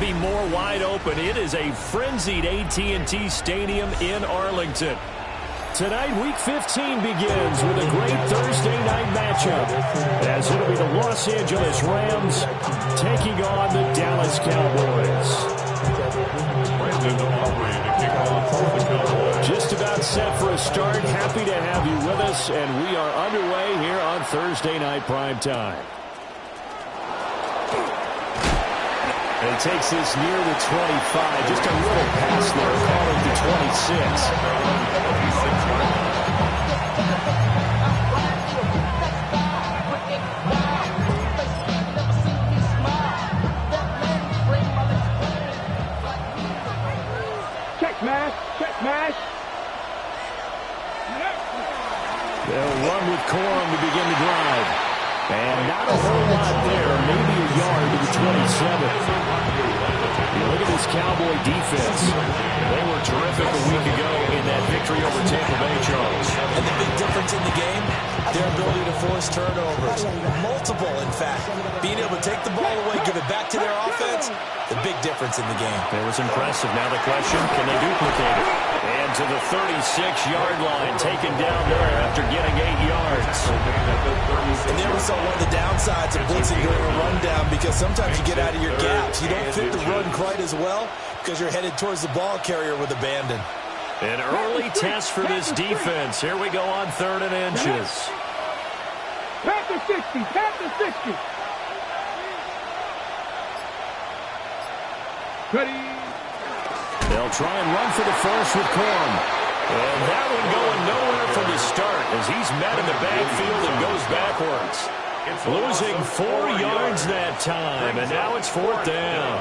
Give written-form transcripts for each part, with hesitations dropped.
be more wide open. It is a frenzied AT&T Stadium in Arlington. Tonight, Week 15 begins with a great Thursday night matchup, as it'll be the Los Angeles Rams taking on the Dallas Cowboys. Just about set for a start. Happy to have you with us, and we are underway here on Thursday Night Primetime. And he takes this near the 25. Just a little pass there, calling the 26. Check mash. They'll run with Corum to begin the drive. And not a whole lot there, maybe a yard to the 27. Look at this Cowboy defense. They were terrific a week ago in that victory over Tampa Bay, Charles. And the big difference in the game, their ability to force turnovers. Multiple, in fact. Being able to take the ball away, give it back to their offense, the big difference in the game. It was impressive. Now the question, can they duplicate it? And to the 36-yard line, taken down there after getting 8 yards. And there we saw one of the downsides of blitzing during a rundown, because sometimes you get out of your gaps. You don't fit the run quite as well because you're headed towards the ball carrier with abandon. An early test for this defense. Here we go on 3rd and inches. Pat the 60. Ready. They'll try and run for the first with Corum. And that one going nowhere from the start as he's met in the backfield and goes backwards. Losing 4 yards that time, and now it's 4th down.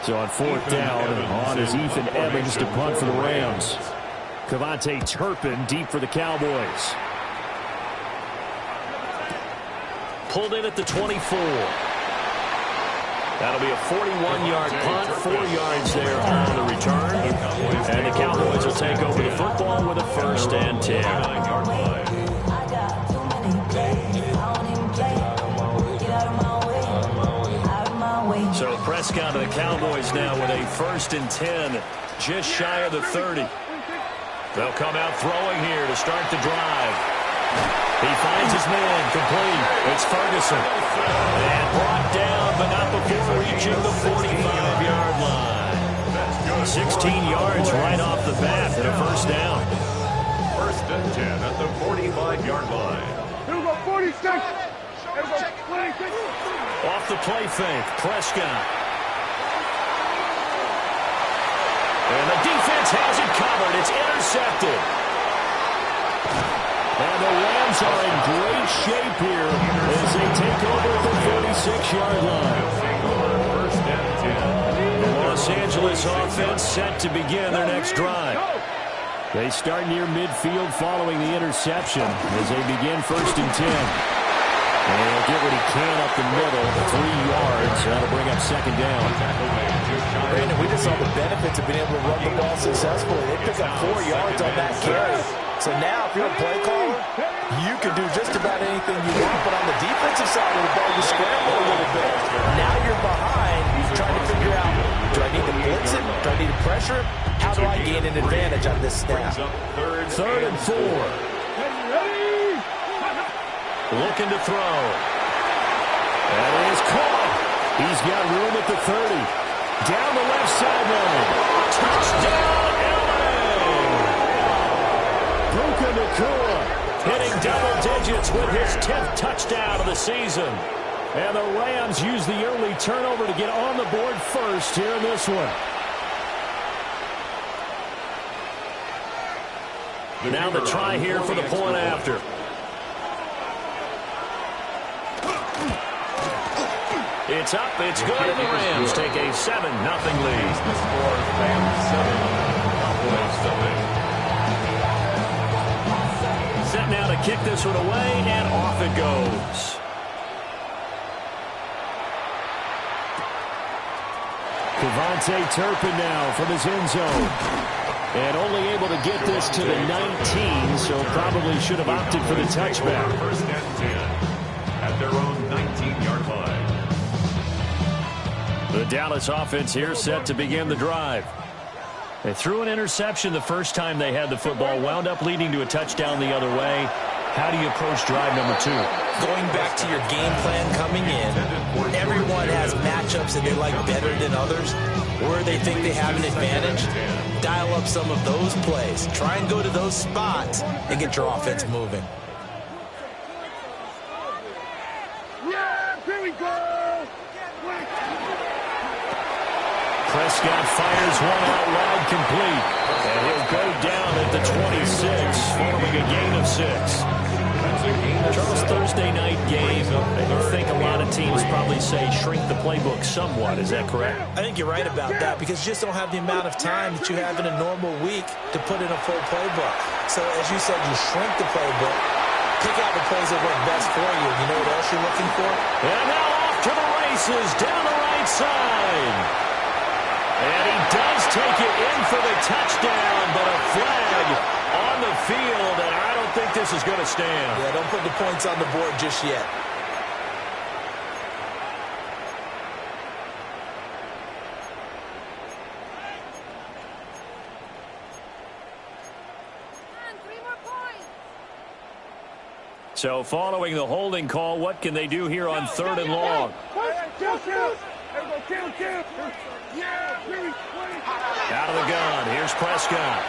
So on 4th down, on is Ethan Evans to punt for the Rams. Cavante Turpin deep for the Cowboys. Pulled in at the 24. That'll be a 41-yard punt, 4 yards there on the return. And the Cowboys will take over the football with a 1st and 10. So Prescott and the Cowboys now with a 1st and 10, just shy of the 30. They'll come out throwing here to start the drive. He finds his man, complete. It's Ferguson. And brought down, but not before reaching the 45-yard line. 16 yards right off the bat and a 1st down. 1st and 10 at the 45-yard line. Here we go, 46. Here we go, 26. Off the play fake, Prescott. And the defense has it covered. It's intercepted. And the Rams are in great shape here as they take over at the 46-yard line. 1st and 10. The Los Angeles offense set to begin their next drive. They start near midfield following the interception as they begin 1st and 10. And he'll get what he can up the middle, 3 yards. That'll bring up 2nd down. Brandon, we just saw the benefits of being able to run the ball successfully. They pick up 4 yards on that carry. So now, if you're a play caller, you can do just about anything you want. But on the defensive side of the ball, you scramble a little bit. Now you're behind, trying to figure out, do I need to blitz it? Do I need to pressure it? How do I gain an advantage on this snap? 3rd and 4. Looking to throw. And it is caught. He's got room at the 30. Down the left sideline. Touchdown, LA! Puka Nacua hitting double digits with his 10th touchdown of the season. And the Rams use the early turnover to get on the board first here in this one. Now the try here for the point after. It's up, it's good, and the Rams take a 7-0 lead. The score, Rams 7, Cowboys 7. Set now to kick this one away, and off it goes. Cavante Turpin now from his end zone. And only able to get this to the 19, so probably should have opted for the touchback. 1st and 10 at their own 19-yard line. The Dallas offense here set to begin the drive. They threw an interception the first time they had the football, wound up leading to a touchdown the other way. How do you approach drive number 2? Going back to your game plan coming in, everyone has matchups that they like better than others, where they think they have an advantage. Dial up some of those plays. Try and go to those spots and get your offense moving. Yeah, here we go. Prescott fires one out loud, complete. And he'll go down at the 26, following a gain of 6. Charles, Thursday night game, I think a lot of teams probably say shrink the playbook somewhat. Is that correct? I think you're right about that because you just don't have the amount of time that you have in a normal week to put in a full playbook. So, as you said, you shrink the playbook, pick out the plays that work best for you. You know what else you're looking for? And now off to the races, down the right side. And he does take it in for the touchdown, but a flag on the field, and I don't think this is going to stand. Yeah, don't put the points on the board just yet. So following the holding call, what can they do here on 3rd and long? Out of the gun, here's Prescott.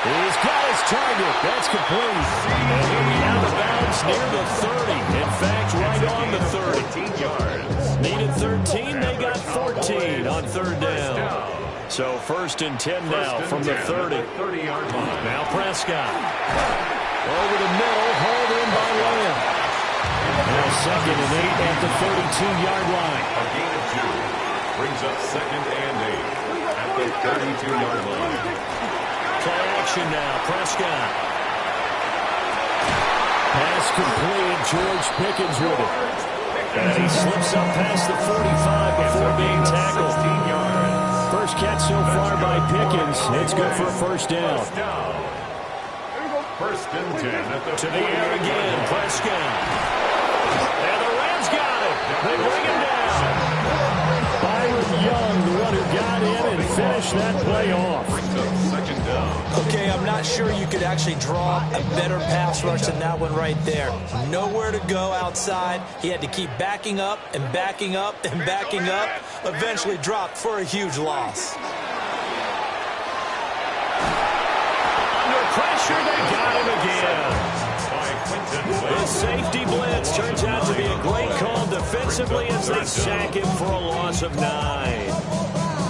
He's got his target. That's complete. And he'll be out of bounds near the 30. In fact, right on the 30. yards. Needed 13. They got 14 on 3rd down. So 1st and 10 now from the 30. 30-yard line. Now Prescott. Over the middle, hauled in by Lamb. Now 2nd and 8 at the 32-yard line. A gain of 2 brings up 2nd and 8 at the 32-yard line. Play action now, Prescott. Pass complete, George Pickens with it. And he slips up past the 45 before being tackled. 16 yards. First catch so far by Pickens. It's good for a 1st down. 1st and 10 at the To the air again, Prescott. And the Rams got it. They bring him down. Byron Young, the one who got in and finished that play off. brings up 2nd down. Okay, I'm not sure you could actually draw a better pass rush than that one right there. Nowhere to go outside. He had to keep backing up and backing up and backing up. Eventually dropped for a huge loss. Under pressure, they got him again. The safety blitz turns out to be a great call defensively as they sack him for a loss of 9.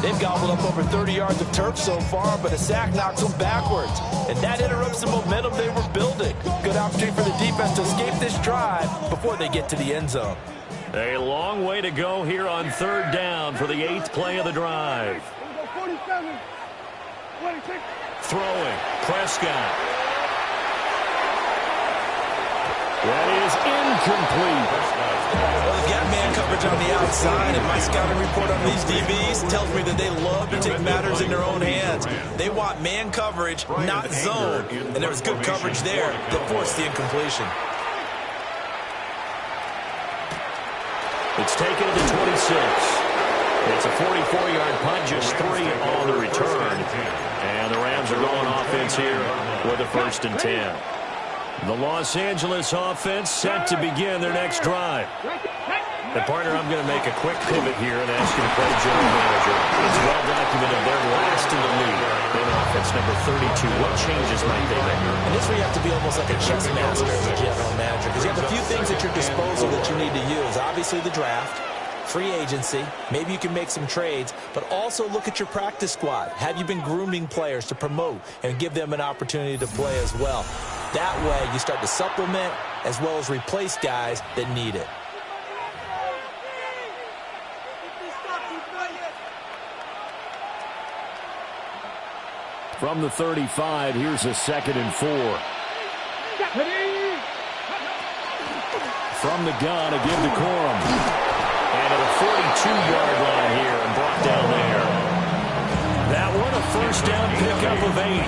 They've gobbled up over 30 yards of turf so far, but a sack knocks them backwards. And that interrupts the momentum they were building. Good opportunity for the defense to escape this drive before they get to the end zone. A long way to go here on 3rd down for the 8th play of the drive. 47, 26. Throwing, Prescott. That is incomplete. Well, they've got man coverage on the outside, and my scouting report on these DBs tells me that they love to take matters in their own hands. They want man coverage, not zone, and there was good coverage there that forced the incompletion. It's taken to the 26. It's a 44-yard punt, just 3 on the return. And the Rams are going offense here with a 1st and 10. The Los Angeles offense set to begin their next drive. And partner, I'm going to make a quick pivot here and ask you to play general manager. It's well documented they're last in the league in offense, number 32. What changes might they make? And this is where you have to be almost like a chess master as a general manager, because you have a few things at your disposal that you need to use. Obviously the draft, free agency, maybe you can make some trades, but also look at your practice squad. Have you been grooming players to promote and give them an opportunity to play as well? That way you start to supplement as well as replace guys that need it. From the 35, here's a 2nd and 4. From the gun, a give to Corum. And at a 42-yard line here and brought down there. That one a 1st down pickup of 8.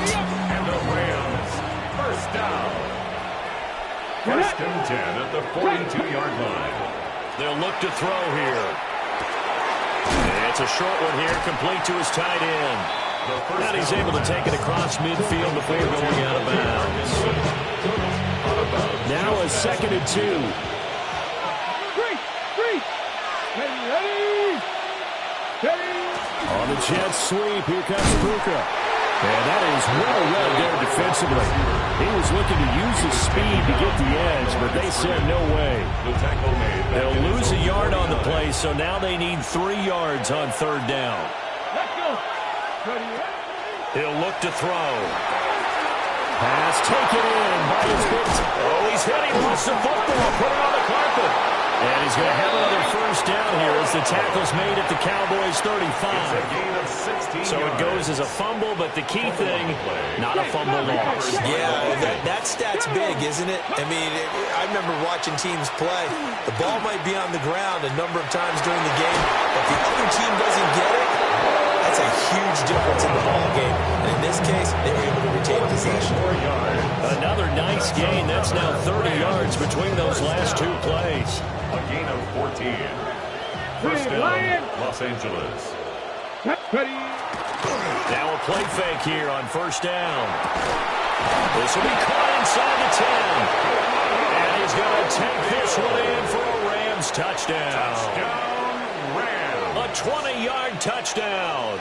And the Rams, 1st down. 1st and 10 at the 42-yard line. They'll look to throw here. It's a short one here, complete to his tight end. And he's able to take it across midfield before going out of bounds. Now a 2nd and 2. On the jet sweep, here comes Puka. And that is well read there defensively. He was looking to use his speed to get the edge, but they said no way. They'll lose a yard on the play, so now they need 3 yards on 3rd down. He'll look to throw. Pass taken in by his big. Oh, he's hit. He lost the football. Put it on the carpet. And he's going to have another 1st down here as the tackle's made at the Cowboys' 35. So it goes as a fumble, but the key thing, not a fumble loss. Yeah, that stat's big, isn't it? I mean, I remember watching teams play. The ball might be on the ground a number of times during the game, but the other team doesn't get it. That's a huge difference in the ball game. And in this case, they were able to retain possession. Another nice gain. That's now 30 yards between those last 2 plays. A gain of 14. 1st down, Los Angeles. Now a play fake here on 1st down. This will be caught inside the 10. And he's going to take this one in for a Rams touchdown. Touchdown, Rams. A 20-yard touchdown.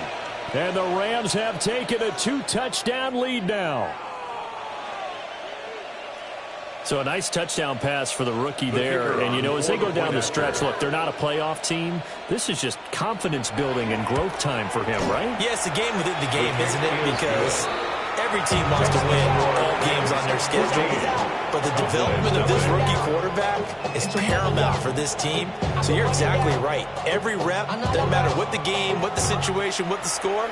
And the Rams have taken a 2-touchdown lead now. So a nice touchdown pass for the rookie there. And, you know, as they go down the stretch, look, they're not a playoff team. This is just confidence building and growth time for him, right? Yeah, it's a game within the game, isn't it? Because every team wants to win all games on their schedule. But the development of this rookie quarterback is paramount for this team. So you're exactly right. Every rep, doesn't matter what the game, what the situation, what the score,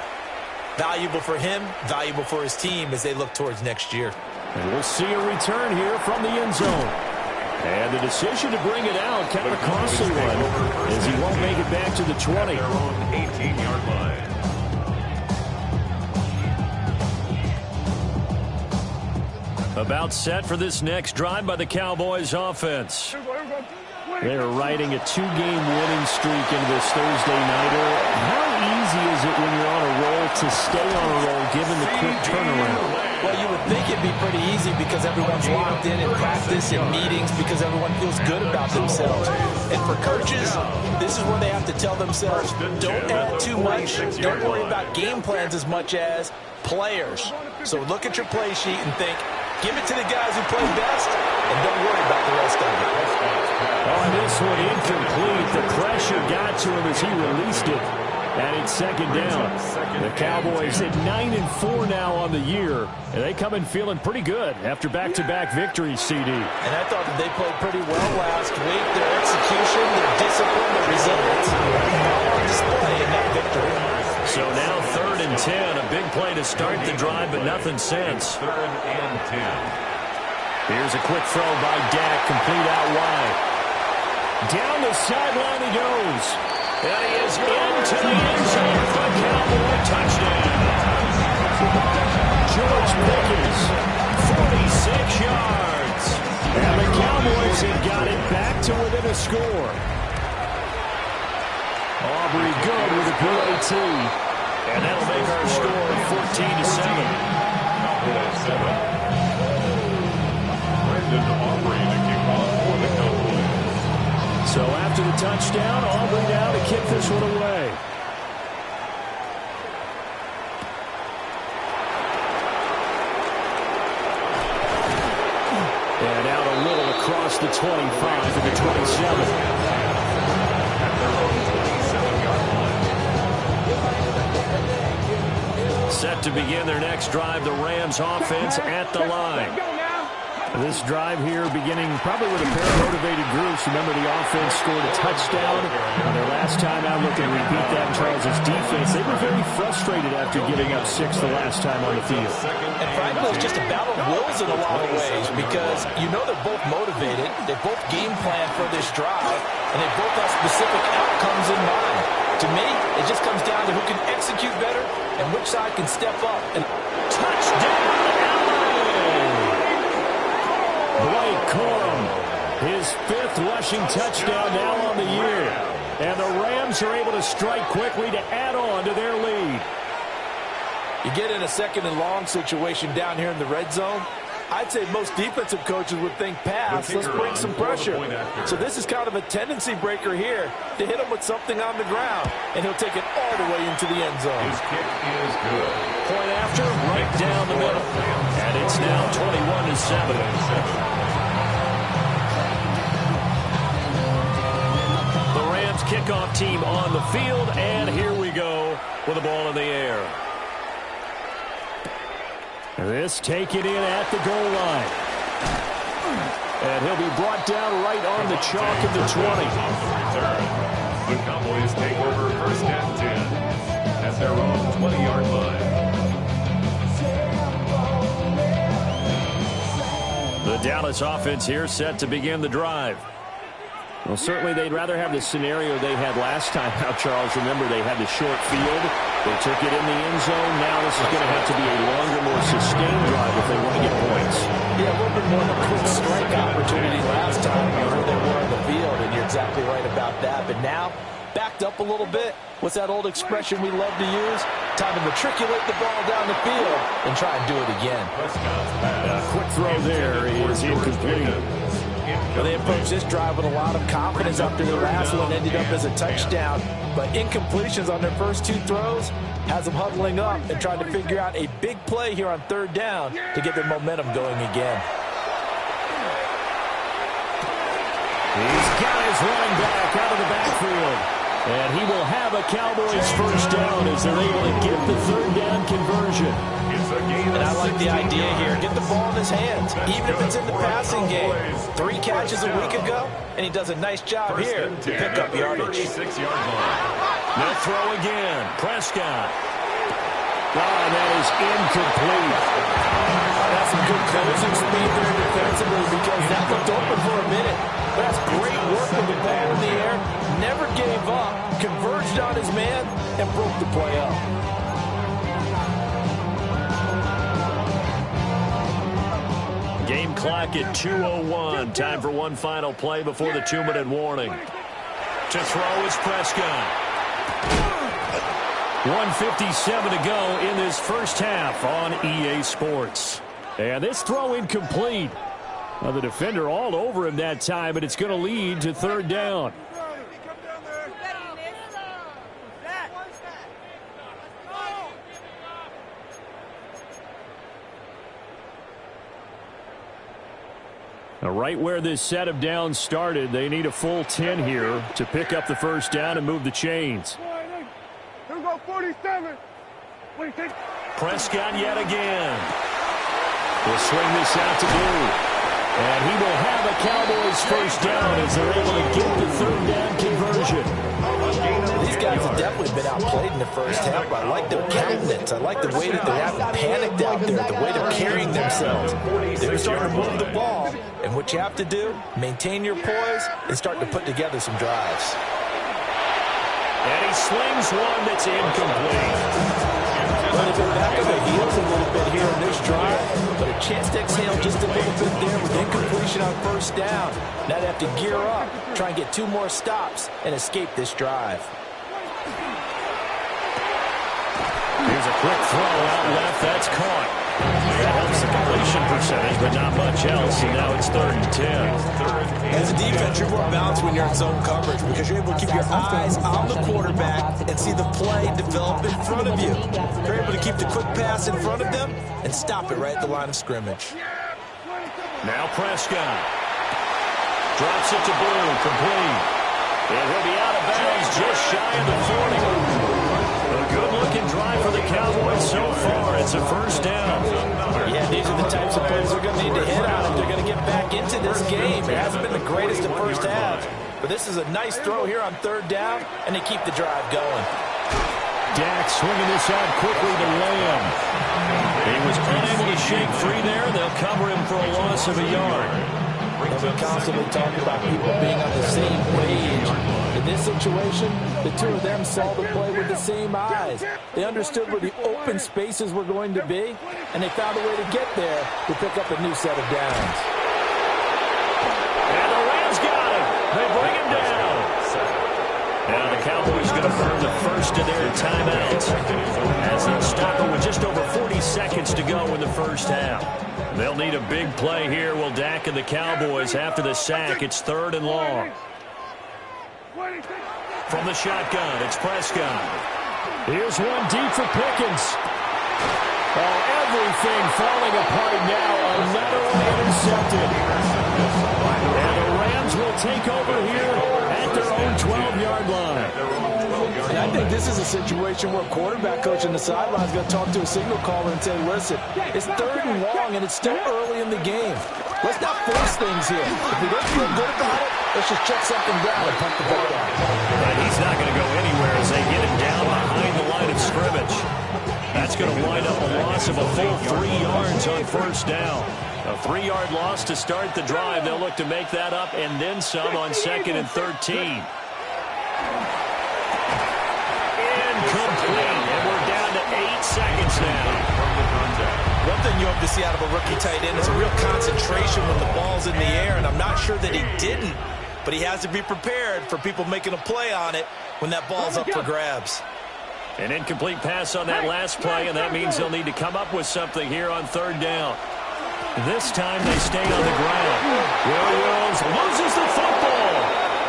valuable for him, valuable for his team as they look towards next year. And we'll see a return here from the end zone. And the decision to bring it out, kind of a costly one, as he won't make it back to the 20. Their own 18-yard line. About set for this next drive by the Cowboys offense. They are riding a 2-game winning streak into this Thursday nighter. How easy is it when you're on a roll to stay on a roll given the quick turnaround? Well, you would think it'd be pretty easy because everyone's locked in practice and meetings because everyone feels good about themselves. And for coaches, this is where they have to tell themselves, don't add too much. Don't worry about game plans as much as players. So look at your play sheet and think, give it to the guys who play best and don't worry about the rest of it. On this one, incomplete. The pressure got to him as he released it. And it's 2nd down. The Cowboys at 9-4 now on the year. And they come in feeling pretty good after back-to-back victories, CD. And I thought that they played pretty well last week. Their execution, their discipline, their resilience, all on display in that victory. So now 3rd and 10. A big play to start the drive, but nothing since. 3rd and 10. Here's a quick throw by Dak, complete out wide. Down the sideline he goes. And he is into the end zone for a Cowboy touchdown. George Pickens, 46 yards. And the Cowboys have got it back to within a score. Aubrey good with a PAT. And that'll make our score 14-7. Brandon Aubrey to kick off for the Cowboys. So after the touchdown, Aubrey now to kick this one away. And out a little across the 25 to the 27. Set to begin their next drive, the Rams offense at the line. This drive here beginning probably with a pair of motivated groups. Remember, the offense scored a touchdown on their last time out, looking to repeat that in Charles' defense. They were very frustrated after giving up 6 the last time on the field. And frankly, it's just a battle of wills in a lot of ways because you know they're both motivated. They both game plan for this drive, and they both have specific outcomes in mind. To me, it just comes down to who can execute better and which side can step up. And touchdown, Blake Corum His fifth rushing touchdown now on the year. And the Rams are able to strike quickly to add on to their lead. You get in a second and long situation down here in the red zone. I'd say most defensive coaches would think pass. Let's bring some pressure. So this is kind of a tendency breaker here to hit him with something on the ground. And he'll take it all the way into the end zone. His kick is good. Point after, right down the middle. And it's now 21-7. Kickoff team on the field, and here we go with the ball in the air. This taken in at the goal line. And he'll be brought down right on the chalk of the 20. The Cowboys take over first and 10 at their own 20-yard line. The Dallas offense here set to begin the drive. Well, certainly they'd rather have the scenario they had last time. Now, Charles, remember, they had the short field. They took it in the end zone. Now this is going to have to be a longer, more sustained drive if they want to get points. Yeah, a little bit more of a quick strike opportunity last time where they were on the field, and you're exactly right about that. But now, backed up a little bit. What's that old expression we love to use? Time to matriculate the ball down the field and try and do it again. A quick throw there is incomplete. Well, they approached this drive with a lot of confidence after the last one ended up as a touchdown. But incompletions on their first two throws has them huddling up and trying to figure out a big play here on third down to get their momentum going again. He's got his running back out of the backfield. And he will have a Cowboys first down as they're able to get the third down conversion. And I like the idea here. Get the ball in his hands, even if it's in the passing game. 3 catches a week ago, and he does a nice job here to pick up yardage. They'll throw again. Prescott. Oh, that is incomplete. That's some good closing speed there defensively because that looked open for a minute. That's great work with the ball in the air. Never gave up, converged on his man, and broke the play up. Game clock at 2:01. Time for one final play before the 2-minute warning. To throw is Prescott. 1:57 to go in this first half on EA Sports. And this throw incomplete. Well, the defender all over him that time, but it's going to lead to third down. Now, right where this set of downs started, they need a full 10 here to pick up the first down and move the chains. Here we go, 47. Prescott yet again. Will swing this out to Blue. And he will have a Cowboys first down as they're able to get the third down conversion. These guys have definitely been outplayed in the first half. I like their countenance. I like the way that they haven't panicked out there, the way they're carrying themselves. They're starting to move the ball. And what you have to do, maintain your poise and start to put together some drives. And he slings one that's incomplete. Well, they've been back on their heels a little bit here in this drive, but a chance to exhale just a little bit there with incompletion on first down. Now they have to gear up, try and get 2 more stops, and escape this drive. Here's a quick throw out left. That's caught. That helps the completion percentage, but not much else, and now it's 3rd and 10. As a defense, you're more balanced when you're in zone coverage because you're able to keep your eyes on the quarterback and see the play develop in front of you. You're able to keep the quick pass in front of them and stop it right at the line of scrimmage. Now Prescott. Drops it to Blue, complete. And he'll be out of bounds just shy of the 40. A good-looking drive for the Cowboys so far. It's a first down. Yeah, these are the types of plays they're going to need to hit on if they're going to get back into this game. It hasn't been the greatest in first half, but this is a nice throw here on third down, and they keep the drive going. Dak swinging this out quickly to Lamb. He was unable to shake free there. They'll cover him for a loss of a yard. And we're constantly talking about people being on the same page. In this situation, the two of them saw the play with the same eyes. They understood where the open spaces were going to be, and they found a way to get there to pick up a new set of downs. And the earned the first of their timeouts as they'll stop it with just over 40 seconds to go in the first half. They'll need a big play here, will Dak and the Cowboys after the sack. It's 3rd and long. From the shotgun, it's Prescott. Here's one deep for Pickens. Oh, everything falling apart now. Another one intercepted. And the Rams will take over here at their own 12-yard line. And I think this is a situation where a quarterback coach on the sideline is going to talk to a signal caller and say, listen, it's 3rd and long and it's still early in the game. Let's not force things here. If we don't feel good about it, let's just check something down and punt the ball out. But he's not going to go anywhere as they get him down behind the line of scrimmage. That's going to wind up a loss of a full 3 yards on first down. A 3-yard loss to start the drive. They'll look to make that up and then some on 2nd and 13. Incomplete, and we're down to 8 seconds now. One thing you hope to see out of a rookie tight end is a real concentration when the ball's in the air, and I'm not sure that he didn't, but he has to be prepared for people making a play on it when that ball's up for grabs. An incomplete pass on that last play, and that means they'll need to come up with something here on 3rd down. This time they stay on the ground. Williams loses the football.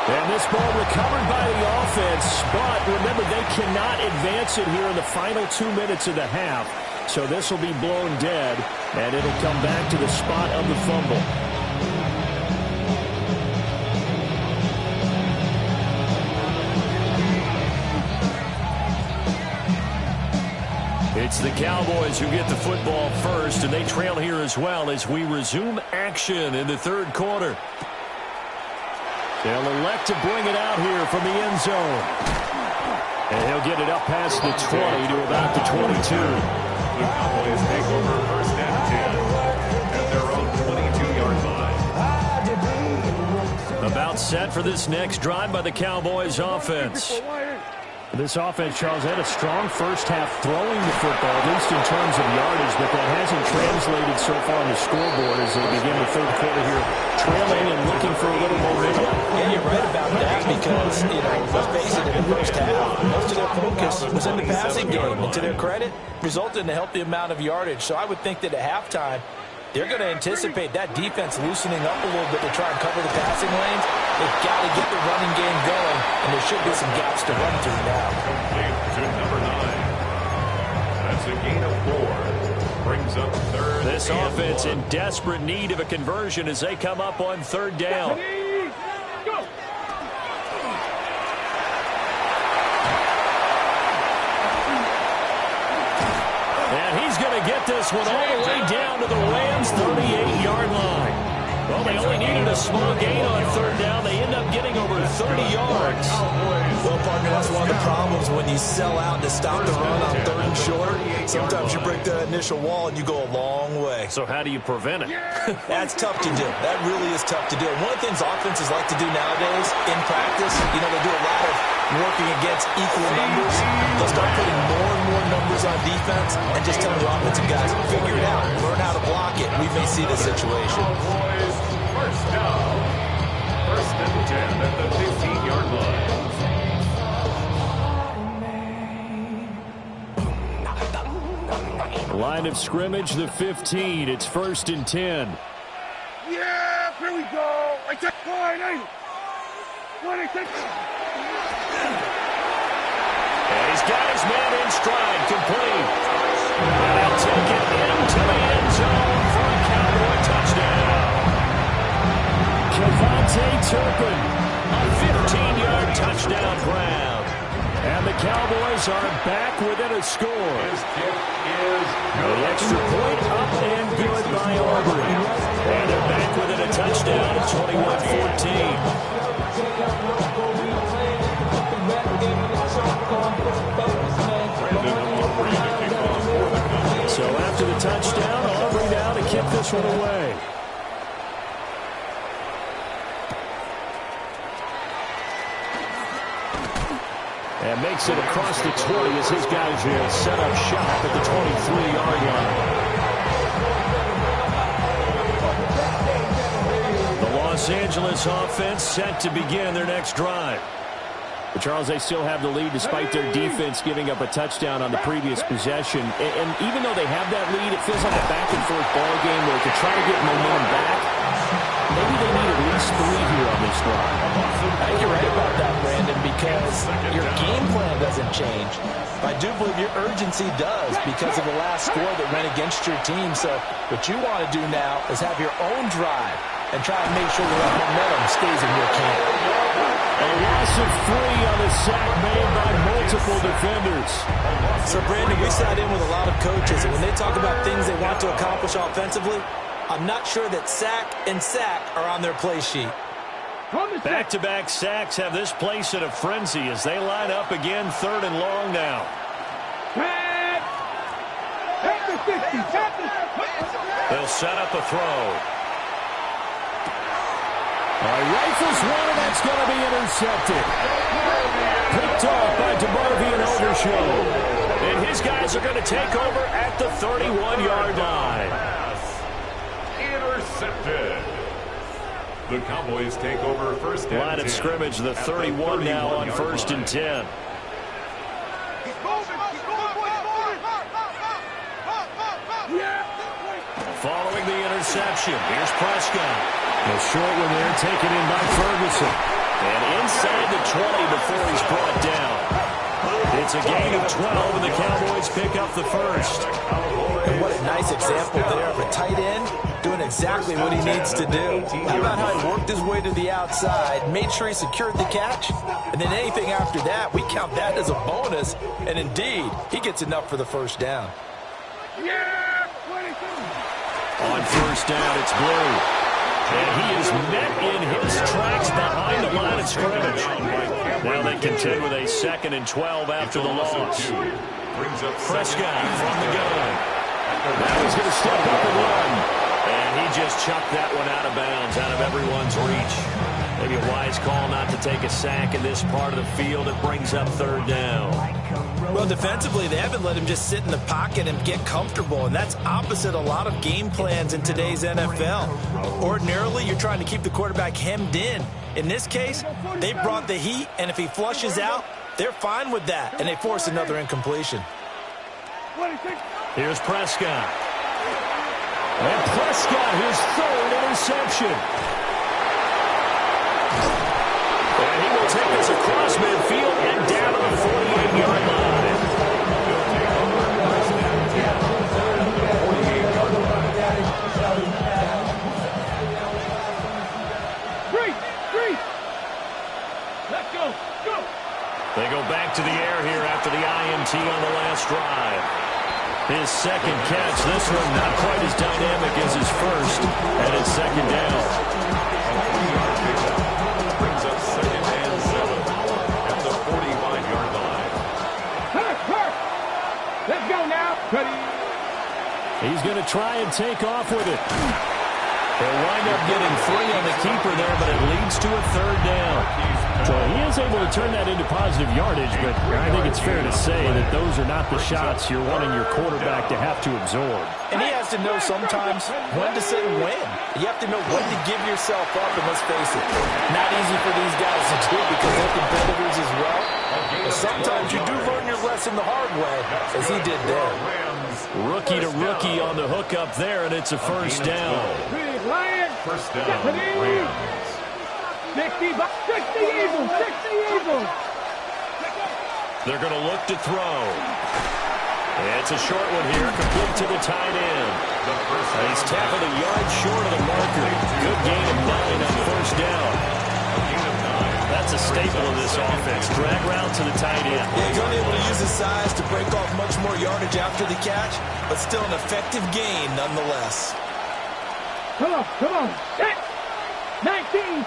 And this ball recovered by the offense, but remember, they cannot advance it here in the final 2 minutes of the half. So this will be blown dead, and it'll come back to the spot of the fumble. It's the Cowboys who get the football first, and they trail here as well as we resume action in the 3rd quarter. They'll elect to bring it out here from the end zone. And he'll get it up past the 20 to about the 22. The Cowboys take over 1st and 10 at their own 22-yard line. About set for this next drive by the Cowboys offense. This offense, Charles, had a strong first half throwing the football, at least in terms of yardage, but that hasn't translated so far on the scoreboard as they begin the 3rd quarter here, trailing and looking for a little momentum. Yeah, you're right about that because, let's face it, in the first half, most of their focus was in the passing game. And to their credit, resulted in a healthy amount of yardage. So I would think that at halftime, they're going to anticipate that defense loosening up a little bit to try and cover the passing lanes. They've got to get the running game going, and there should be some gaps to run through now. To number 9. That's a gain of 4. Brings up 3rd. This offense in desperate need of a conversion as they come up on 3rd down. And he's going to get this one all the way down to the Rams' 38-yard line. Well, they only needed a small gain on 3rd down. They end up getting over 30 yards. Well, partner, that's one of the problems when you sell out to stop the run on 3rd and short. Sometimes you break that initial wall and you go a long way. So how do you prevent it? That's tough to do. That really is tough to do. One of the things offenses like to do nowadays in practice, they do a lot of working against equal numbers. They'll start putting more and more numbers on defense and just telling the offensive guys, figure it out, learn how to block it. We may see this situation. First down. 1st and 10 at the 15-yard line. Line of scrimmage, the 15. It's 1st and 10. Yeah, here we go. I take line, hey. What is it? And he's got his man in stride, complete. And he'll take it into the end zone for a Cowboy touchdown. Javonte Turpin, a 15-yard touchdown grab. And the Cowboys are back within a score. His kick is The extra point up and good by Aubrey. And they're back within a touchdown at 21-14. So after the touchdown, Aubrey now to kick this one away. And makes it across the 20 as his guys here set up shop at the 23-yard line. The Los Angeles offense set to begin their next drive. But Charles, they still have the lead despite their defense giving up a touchdown on the previous possession. And even though they have that lead, it feels like a back-and-forth ball game where to try to get momentum back, maybe they need at least 3 here on this drive. I think you're right about that, Brandon, because your game plan doesn't change. But I do believe your urgency does because of the last score that went against your team. So what you want to do now is have your own drive and try to make sure that momentum stays in your camp. A loss of 3 on a sack made by multiple defenders. So, Brandon, we sat in with a lot of coaches, and when they talk about things they want to accomplish offensively, I'm not sure that sack and sack are on their play sheet. Back-to-back sacks have this place in a frenzy as they line up again 3rd and long now. They'll set up a throw. Rifles one, and that's going to be intercepted. Picked off by DeMarvion Overshow. And his guys are going to take over at the 31-yard line. Intercepted. The Cowboys take over first and 10. Line of scrimmage, the 31 now on 1st and 10. Following the interception, here's Prescott. A short one there, taken in by Ferguson. And inside the 20 before he's brought down. It's a gain of 12, and the Cowboys pick up the first. And what a nice example there of a tight end doing exactly what he needs to do. How about how he worked his way to the outside, made sure he secured the catch, and then anything after that, we count that as a bonus. And indeed, he gets enough for the first down. On first down, it's Blue. And he is met in his tracks behind the line of scrimmage. Now they contend with a 2nd and 12 after the loss. Prescott from the gun. Now he's going to step up and run. And he just chucked that one out of bounds, out of everyone's reach. Maybe a wise call not to take a sack in this part of the field. It brings up 3rd down. Well, defensively, they haven't let him just sit in the pocket and get comfortable, and that's opposite a lot of game plans in today's NFL. Ordinarily, you're trying to keep the quarterback hemmed in. In this case, they brought the heat, and if he flushes out, they're fine with that, and they force another incompletion. Here's Prescott. And Prescott, his 3rd interception. And he will take this across midfield and down to the 48-yard line. Let's go. They go back to the air here after the INT on the last drive. His 2nd catch, this one not quite as dynamic as his first, and it's 2nd down. Brings up 2nd and 7 at the 45-yard line. Let's go now. He's going to try and take off with it. They'll wind up getting 3 on the keeper there, but it leads to a 3rd down. So he is able to turn that into positive yardage, but I think it's fair to say that those are not the shots you're wanting your quarterback to have to absorb. And he has to know sometimes when to say when. You have to know when to give yourself up, and let's face it, not easy for these guys to do because they're competitors as well. But sometimes you do learn your lesson the hard way, as he did there. Rookie to rookie on the hookup there, and it's a first down. First down, Rams. 60 Eagles. They're going to look to throw. It's a short one here, complete to the tight end. He's tackled a yard short of the marker. Good gain of 9 on first down. That's a staple of this offense. Drag route to the tight end. Yeah, he's only able to use his size to break off much more yardage after the catch, but still an effective gain nonetheless. Come on. 19.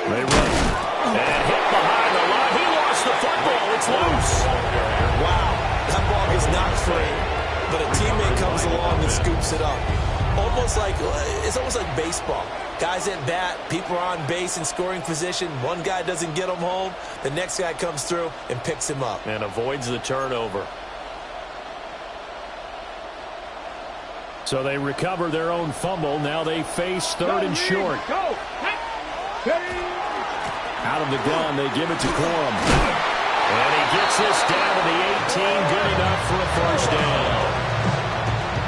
They run. And hit behind the line. He lost the football. It's loose. Wow, that ball is not free, but a teammate comes along and scoops it up. It's almost like baseball. Guys at bat, people are on base in scoring position. One guy doesn't get him home. The next guy comes through and picks him up. And avoids the turnover. So they recover their own fumble. Now they face 3rd and short. Go. Out of the gun, they give it to Corum. And he gets this down to the 18, good enough for a first down.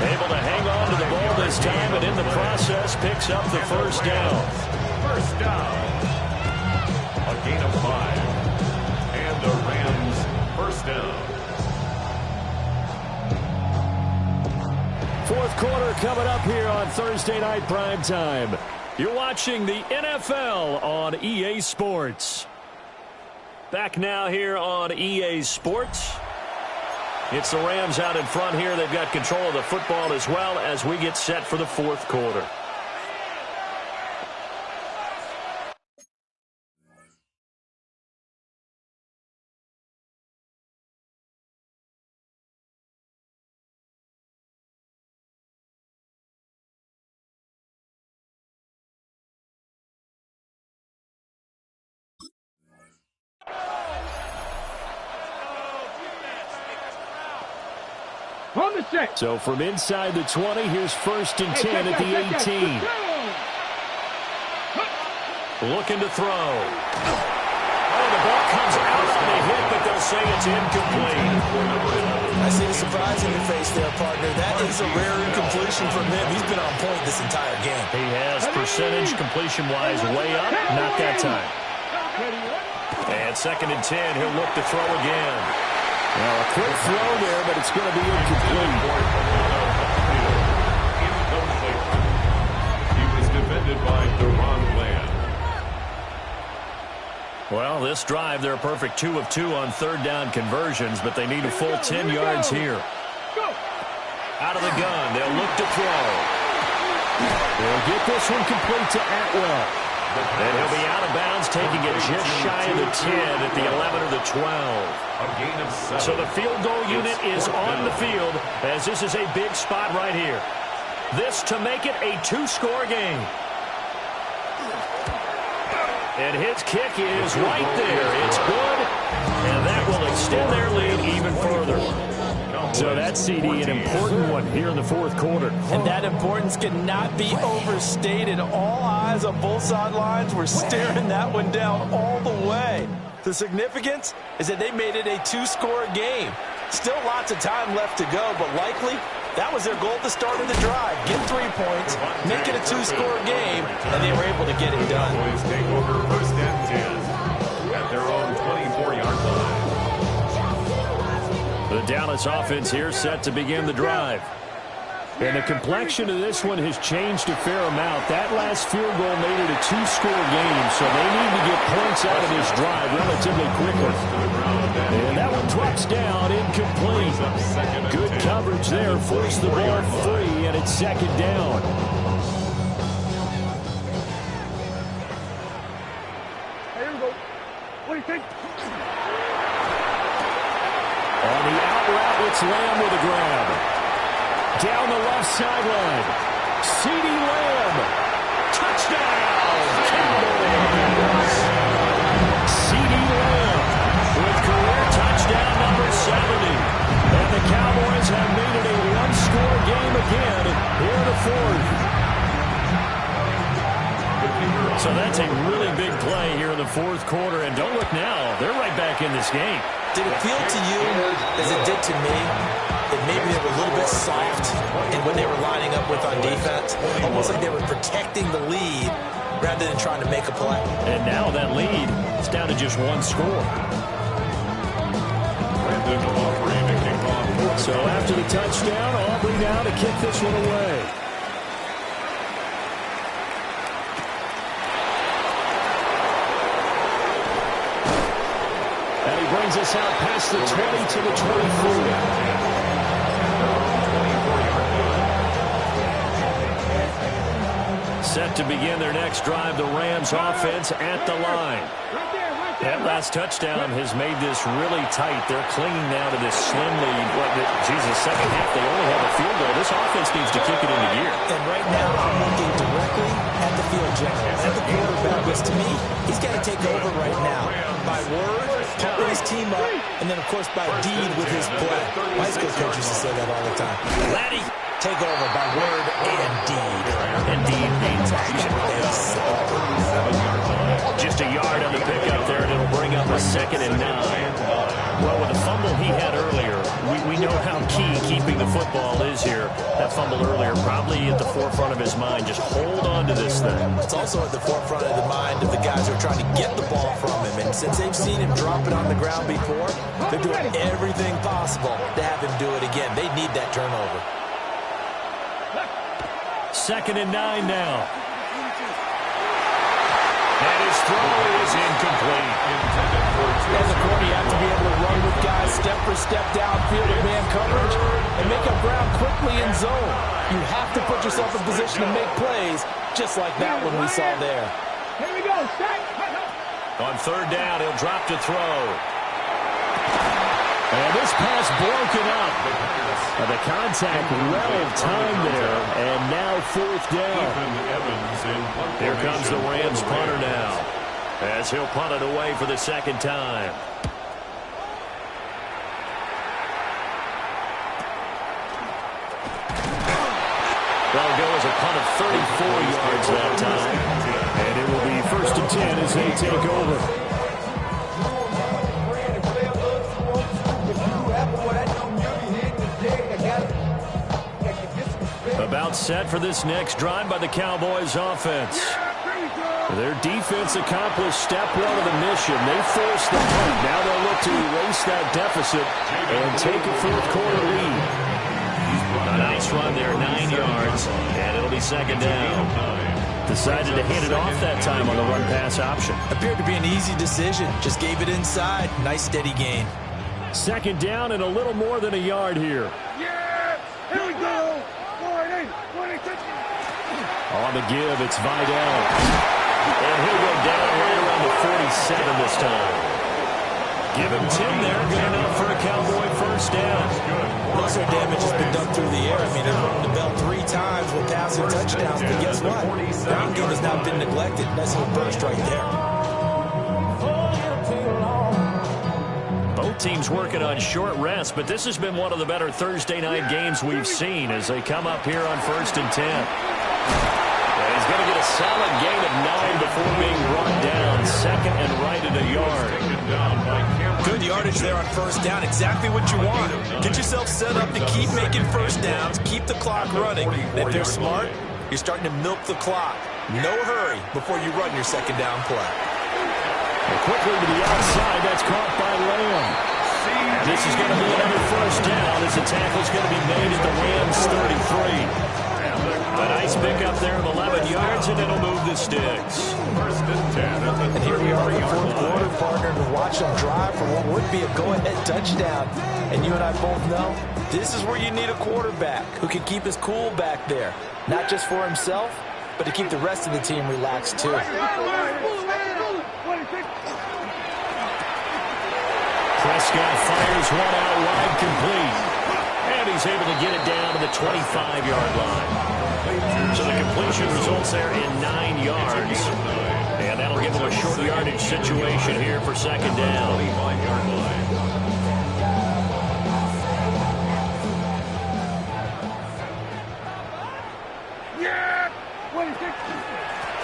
Able to hang on to the ball this time, and in the process, picks up the first down. First down. A gain of 5. And the Rams first down. Fourth quarter coming up here on Thursday Night Primetime. You're watching the NFL on EA Sports. Back now here on EA Sports. It's the Rams out in front here. They've got control of the football as well as we get set for the fourth quarter. On the set. So from inside the 20, here's first and 10 at the 18. Looking to throw. Oh, the ball comes out on the hit, but they'll say it's incomplete. I see the surprise in your face there, partner. That is a rare incompletion from him. He's been on point this entire game. He has percentage completion-wise way up, not that time. And second and 10, he'll look to throw again. Well, a quick throw there, but it's going to be incomplete. He was defended by Deron Bland. Well, this drive, they're a perfect 2 of 2 on third down conversions, but they need a full 10 yards here. Out of the gun, they'll look to throw. They'll get this one complete to Atwell. And he'll be out of bounds, taking it just shy of the 10 at the 11 or the 12. A gain of 7. So the field goal unit is on the field as this is a big spot right here. This to make it a 2-score game. And his kick is right there. It's good, and that will extend their lead even further. So that's, CD, an important one here in the fourth quarter. And that importance cannot be overstated. All eyes on both sidelines were staring that one down all the way. The significance is that they made it a 2-score game. Still lots of time left to go, but likely that was their goal at the start of the drive. Get 3 points, make it a 2-score game, and they were able to get it done. Cowboys take over first and 10 at their own 24-yard line. The Dallas offense here set to begin the drive. And the complexion of this one has changed a fair amount. That last field goal made it a 2-score game, so they need to get points out of this drive relatively quickly. And that one drops down, incomplete. Good coverage there, forced the ball free, and it's second down. Here we go. What do you think? On the out route, it's Lamb with a grab. Down the left sideline. CeeDee Lamb. Touchdown! Cowboys! CeeDee Lamb with career touchdown number 70. And the Cowboys have made it a 1-score game again here in the fourth. So that's a really big play here in the fourth quarter. And don't look now. They're right back in this game. Did it feel to you, as it did to me, that maybe they were a little bit soft in what they were lining up with on defense? Almost like they were protecting the lead rather than trying to make a play. And now that lead is down to just 1 score. So after the touchdown, Aubrey now to kick this one away. And he brings us out past the 20 to the 24. Set to begin their next drive, the Rams offense at the line. That last touchdown has made this really tight. They're clinging now to this slim lead. Second half, they only have a field goal. This offense needs to kick it into gear. And right now, I'm looking directly at the field general, at the quarterback, because to me, he's got to take over right now. By word, pumping his team up, and then, of course, by deed with his play. My high school coach used to say that all the time. Laddie Take over by word and deed. Indeed means action. Just a yard on the pickup there, and it'll bring up a 2nd and 9. Well, with the fumble he had earlier, we know how key keeping the football is here. That fumble earlier probably at the forefront of his mind. Just hold on to this thing. It's also at the forefront of the mind of the guys who are trying to get the ball from him. And since they've seen him drop it on the ground before, they're doing everything possible to have him do it again. They need that turnover. 2nd and 9 now. And his throw is incomplete. As a corner, you have to be able to run with guys step for step downfield of man coverage and make up ground quickly in zone. You have to put yourself in position to make plays, just like that one we saw there. Here we go. On 3rd down, he'll drop to throw. And this pass broken up. The contact well timed there, and now 4th down. Here comes the Rams punter now, as he'll punt it away for the 2nd time. That'll go as a punt of 34 yards that time. And it will be 1st and 10 as they take over. About set for this next drive by the Cowboys offense. Their defense accomplished step 1 of the mission. They forced the punt. Now they'll look to erase that deficit and take a 4th quarter lead. A nice run there, 9 yards, and it'll be 2nd down. Decided to hand it off that time on the run-pass option. Appeared to be an easy decision. Just gave it inside. Nice steady gain. 2nd down and a little more than a yard here. Yeah! Here we go! On the give, it's Vidal. And he'll go down right around the 47 this time. Give him 10 there. Good enough for a Cowboy 1st down. Most of the damage has been done through the air. I mean, they've rung the bell 3 times with passing touchdowns. But guess what? Ground game has not been neglected. Nice little burst right there. Both teams working on short rest, but this has been one of the better Thursday night games we've seen as they come up here on 1st and 10. And he's going to get a solid gain of 9 before being brought down. 2nd and right at a yard. Good yardage there on 1st down. Exactly what you want. Get yourself set up to keep making 1st downs, keep the clock running. And if they're smart, you're starting to milk the clock. No hurry before you run your 2nd down play. And quickly to the outside, that's caught by Lamb. This is going to be another 1st down as the tackle's going to be made at the Rams 33. A nice pickup there of 11 yards, and it'll move the sticks. 1st and 10. And here we are in the 4th quarter, partner, to watch them drive for what would be a go-ahead touchdown. And you and I both know this is where you need a quarterback who can keep his cool back there. Not just for himself, but to keep the rest of the team relaxed, too. Prescott fires one out wide, complete. And he's able to get it down to the 25-yard line. So the completion results there in 9 yards. And that'll give him a short yardage situation here for 2nd down.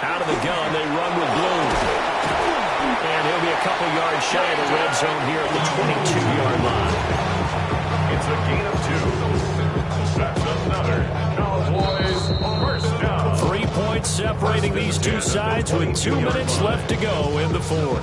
Out of the gun, they run with Blue. And he'll be a couple yards shy of the red zone here at the 22-yard line. It's a gain of 2. That's another Cowboys 1st down. 3 points separating these two sides with 2 minutes left to go in the 4th.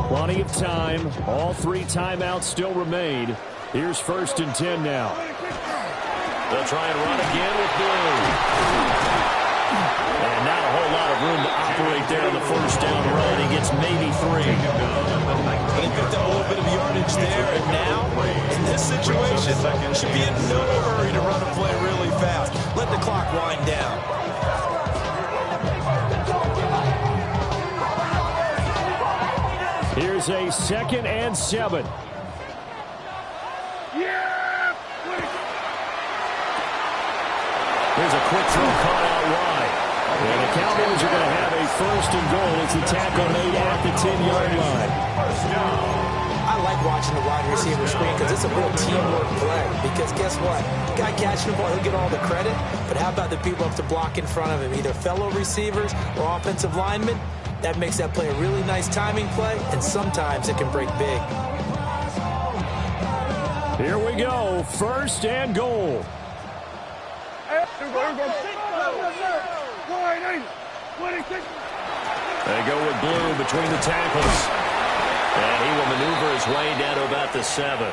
Plenty of time. All 3 timeouts still remain. Here's 1st and 10 now. They'll try and run again with Blue. And not a whole lot of room to operate there on the 1st down run. He gets maybe 3. They picked up a little bit of yardage there, and now, in this situation, should be in no hurry to run a play really fast. Let the clock wind down. Here's a 2nd and 7. Here's a quick throw caught out wide. And the Cowboys are going to have a first and goal. It's the tackle made at the 10-yard line. I like watching the wide receiver screen because it's a real teamwork play. Because guess what? The guy catching the ball, he'll get all the credit. But how about the people up to block in front of him, either fellow receivers or offensive linemen? That makes that play a really nice timing play, and sometimes it can break big. Here we go, first and goal. They go with Blue between the tackles. And he will maneuver his way down to about the 7.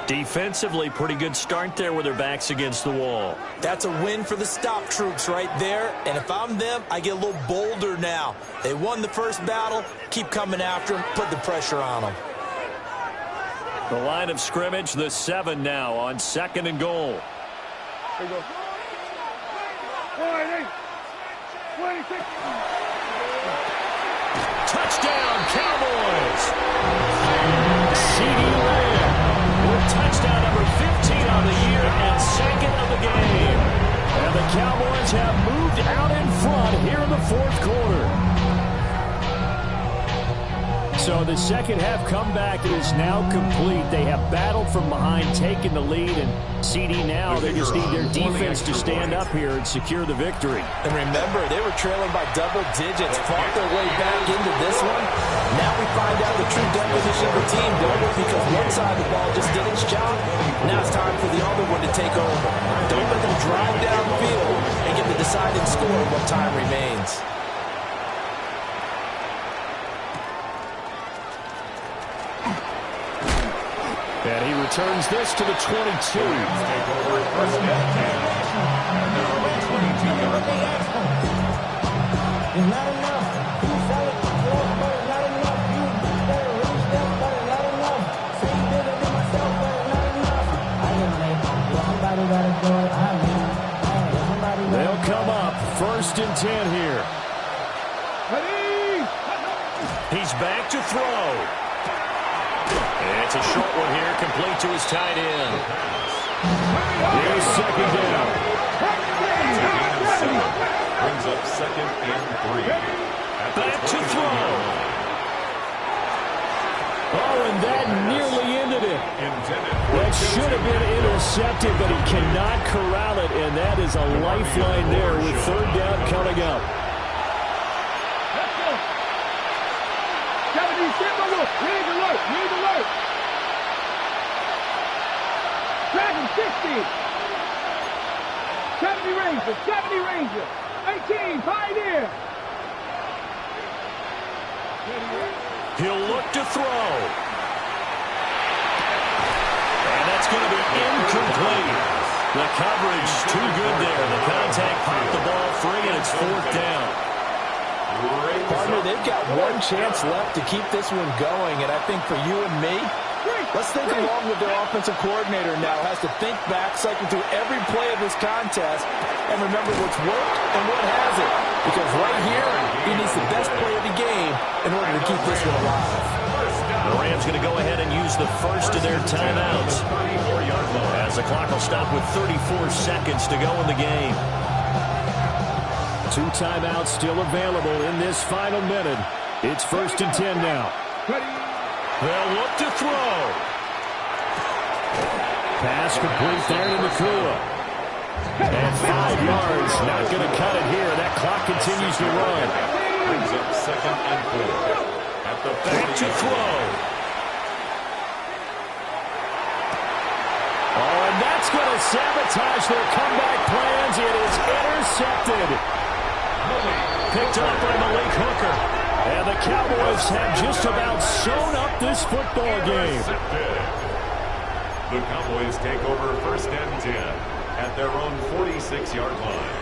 Defensively, pretty good start there with their backs against the wall. That's a win for the stop troops right there. And if I'm them, I get a little bolder now. They won the first battle. Keep coming after them. Put the pressure on them. The line of scrimmage, the 7 now on second and goal. There you go. 26. Touchdown, Cowboys! C.D. Lamb with touchdown number 15 on the year and second of the game. And the Cowboys have moved out in front here in the fourth quarter. So the second half comeback is now complete. They have battled from behind, taken the lead, and CD now, they just need their defense to stand up here and secure the victory. And remember, they were trailing by double digits, fought their way back into this one. Now we find out the true definition of a team builder because one side of the ball just did its job. Now it's time for the other one to take over. Don't let them drive downfield and get the deciding score when time remains. And he returns this to the 22. Take over first and 10. And they're on the 22-yard line. It's not enough. You sell it for but it's not enough. You better reach them, but it's not enough. Say you did it to myself, but it's not enough. I can make somebody gotta do it. I mean, somebody They'll come up first and 10 here. He's back to throw. It's a short one here, complete to his tight end. Here's second down. Brings up second and 3. Back to throw. Oh, and that nearly ended it. That should have been intercepted, but he cannot corral it, and that is a lifeline there with third down coming up. Read alert. Dragon 60. 70 Ranger. 18, Pioneer. He'll look to throw. And that's going to be incomplete. The coverage too good there. The contact popped the ball free, and it's fourth down. Partner, they've got one chance left to keep this one going, and I think for you and me, let's think along with their offensive coordinator now. Has to think back, cycle through every play of this contest, and remember what's worked and what hasn't. Because right here, he needs the best play of the game in order to keep this one alive. The Rams going to go ahead and use the first of their timeouts, as the clock will stop with 34 seconds to go in the game. 2 timeouts still available in this final minute. It's first and 10 now. They'll look to throw. Pass complete there to Nakua. And 5 yards. Not going to cut it here. That clock continues to run. Brings up second and 4. At the Back to throw. Oh, and that's going to sabotage their comeback plans. It is intercepted. Picked up by Malik Hooker. And the Cowboys have just about sewn up this football game. The Cowboys take over first and 10 at their own 46-yard line.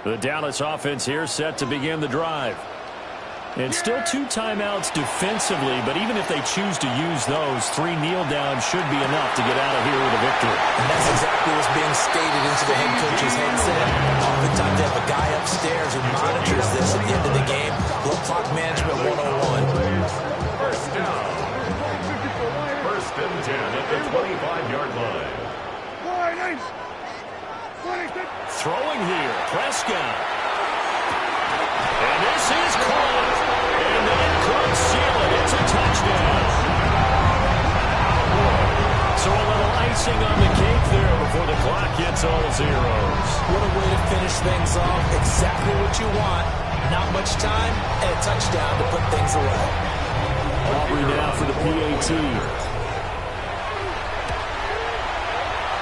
The Dallas offense here set to begin the drive. And still 2 timeouts defensively, but even if they choose to use those, 3 kneel downs should be enough to get out of here with a victory. And that's exactly what's being stated into the head coach's headset. Oftentimes they have a guy upstairs who monitors this at the end of the game. Blood clock management 101. First down. 10 at the 25-yard line. Throwing here, Prescott. And this is caught. And that could seal it. It's a touchdown. So a little icing on the cake there before the clock hits all zeros. What a way to finish things off. Exactly what you want. Not much time and a touchdown to put things away. Aubrey now for the PAT.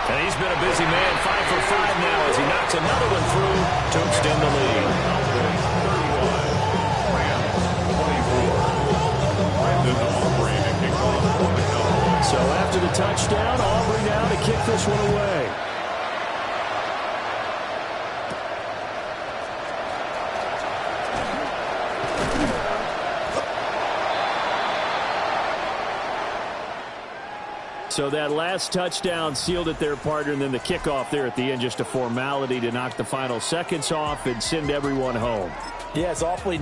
And he's been a busy man, 5 for 5 now as he knocks another one through to extend the lead. 31, Rams 24. Brandon Aubrey to kick off for the Cowboys. So after the touchdown, Aubrey now to kick this one away. So that last touchdown sealed it there, partner, and then the kickoff there at the end, just a formality to knock the final seconds off and send everyone home. Yeah, it's awfully